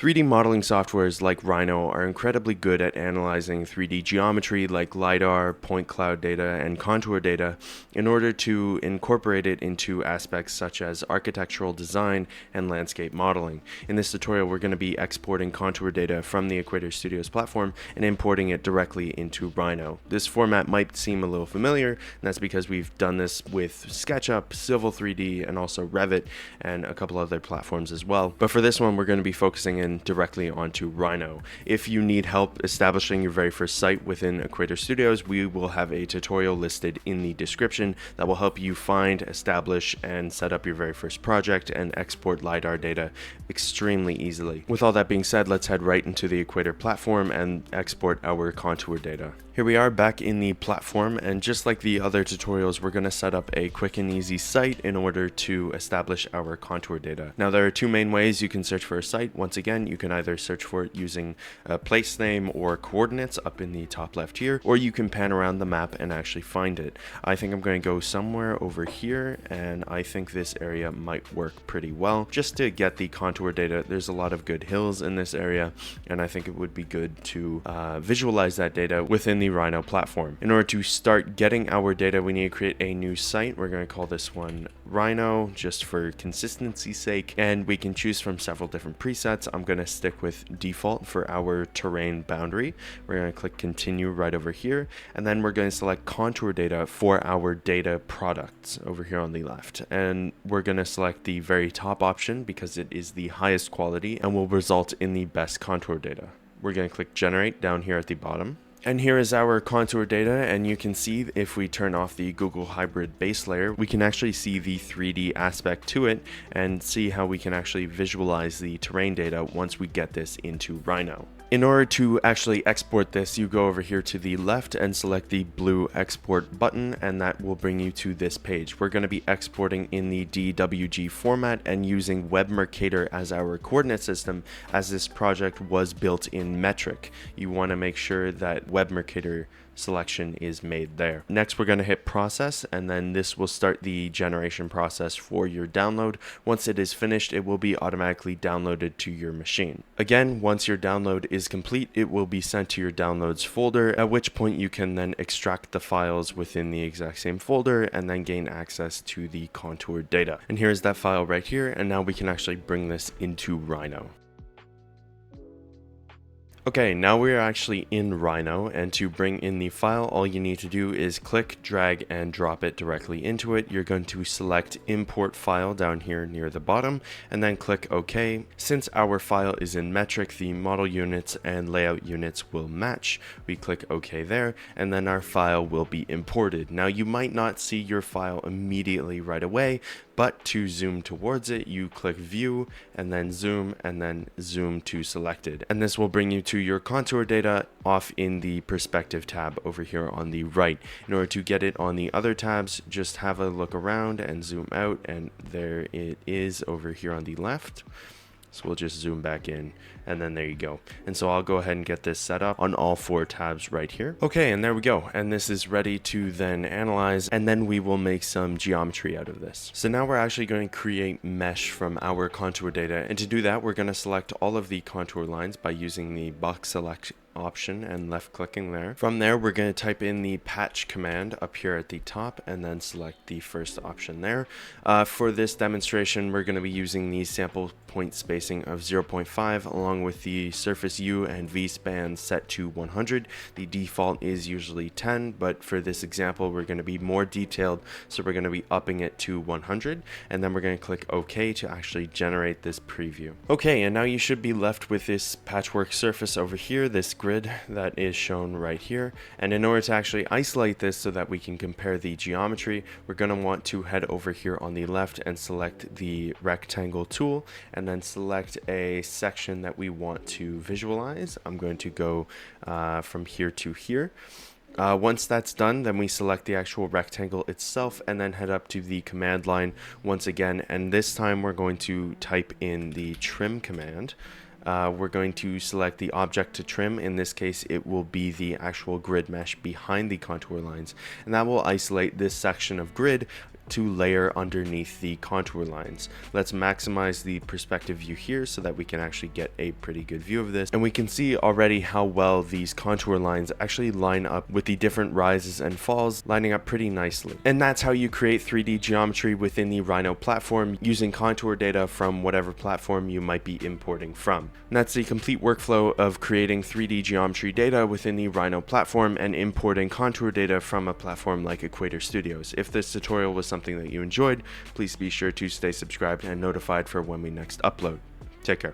3D modeling softwares like Rhino are incredibly good at analyzing 3D geometry like LiDAR, point cloud data, and contour data in order to incorporate it into aspects such as architectural design and landscape modeling. In this tutorial, we're going to be exporting contour data from the Equator Studios platform and importing it directly into Rhino. This format might seem a little familiar, and that's because we've done this with SketchUp, Civil 3D, and also Revit, and a couple other platforms as well. But for this one, we're going to be focusing in directly onto Rhino. If you need help establishing your very first site within Equator Studios, we will have a tutorial listed in the description that will help you find, establish, and set up your very first project and export LiDAR data extremely easily. With all that being said, let's head right into the Equator platform and export our contour data. Here we are back in the platform, and just like the other tutorials, we're going to set up a quick and easy site in order to establish our contour data. Now, there are two main ways you can search for a site. Once again, you can either search for it using a place name or coordinates up in the top left here, or you can pan around the map and actually find it. I think I'm going to go somewhere over here, and I think this area might work pretty well. Just to get the contour data, there's a lot of good hills in this area, and I think it would be good to visualize that data within the Rhino platform. In order to start getting our data, we need to create a new site. We're going to call this one Rhino just for consistency's sake, and we can choose from several different presets. I'm going to stick with default for our terrain boundary. We're going to click continue right over here, and then we're going to select contour data for our data products over here on the left, and we're going to select the very top option because it is the highest quality and will result in the best contour data. We're going to click generate down here at the bottom. And here is our contour data, and you can see if we turn off the Google Hybrid base layer, we can actually see the 3D aspect to it and see how we can actually visualize the terrain data once we get this into Rhino. In order to actually export this, you go over here to the left and select the blue export button, and that will bring you to this page. We're going to be exporting in the DWG format and using WebMercator as our coordinate system, as this project was built in metric. You want to make sure that WebMercator selection is made there. Next, we're going to hit process, and then this will start the generation process for your download. Once it is finished, it will be automatically downloaded to your machine. Again, once your download is complete, it will be sent to your downloads folder, at which point you can then extract the files within the exact same folder and then gain access to the contour data. And here's that file right here, and now we can actually bring this into Rhino. Okay, now we're actually in Rhino, and to bring in the file, all you need to do is click, drag, and drop it directly into it. You're going to select import file down here near the bottom, and then click OK. Since our file is in metric, the model units and layout units will match. We click OK there, and then our file will be imported. Now, you might not see your file immediately right away, but to zoom towards it, you click view and then zoom to selected. And this will bring you to your contour data off in the perspective tab over here on the right. In order to get it on the other tabs, just have a look around and zoom out, and there it is over here on the left. So we'll just zoom back in, and then there you go. And so I'll go ahead and get this set up on all four tabs right here. Okay, and there we go. And this is ready to then analyze, and then we will make some geometry out of this. So now we're actually going to create mesh from our contour data. And to do that, we're going to select all of the contour lines by using the box select option and left clicking there. From there, we're going to type in the patch command up here at the top and then select the first option there. For this demonstration, we're going to be using the sample point spacing of 0.5 along with the surface U and V span set to 100. The default is usually 10, but for this example, we're going to be more detailed, so we're going to be upping it to 100, and then we're going to click OK to actually generate this preview. Okay, and now you should be left with this patchwork surface over here, this grid that is shown right here. And in order to actually isolate this so that we can compare the geometry, we're going to want to head over here on the left and select the rectangle tool, and then select a section that we want to visualize. I'm going to go from here to here. Once that's done, then we select the actual rectangle itself and then head up to the command line once again, and this time we're going to type in the trim command. We're going to select the object to trim. In this case, it will be the actual grid mesh behind the contour lines, and that will isolate this section of grid to layer underneath the contour lines. Let's maximize the perspective view here so that we can actually get a pretty good view of this. And we can see already how well these contour lines actually line up with the different rises and falls, lining up pretty nicely. And that's how you create 3D geometry within the Rhino platform using contour data from whatever platform you might be importing from. And that's the complete workflow of creating 3D geometry data within the Rhino platform and importing contour data from a platform like Equator Studios. If this tutorial was something that you enjoyed, please be sure to stay subscribed and notified for when we next upload. Take care.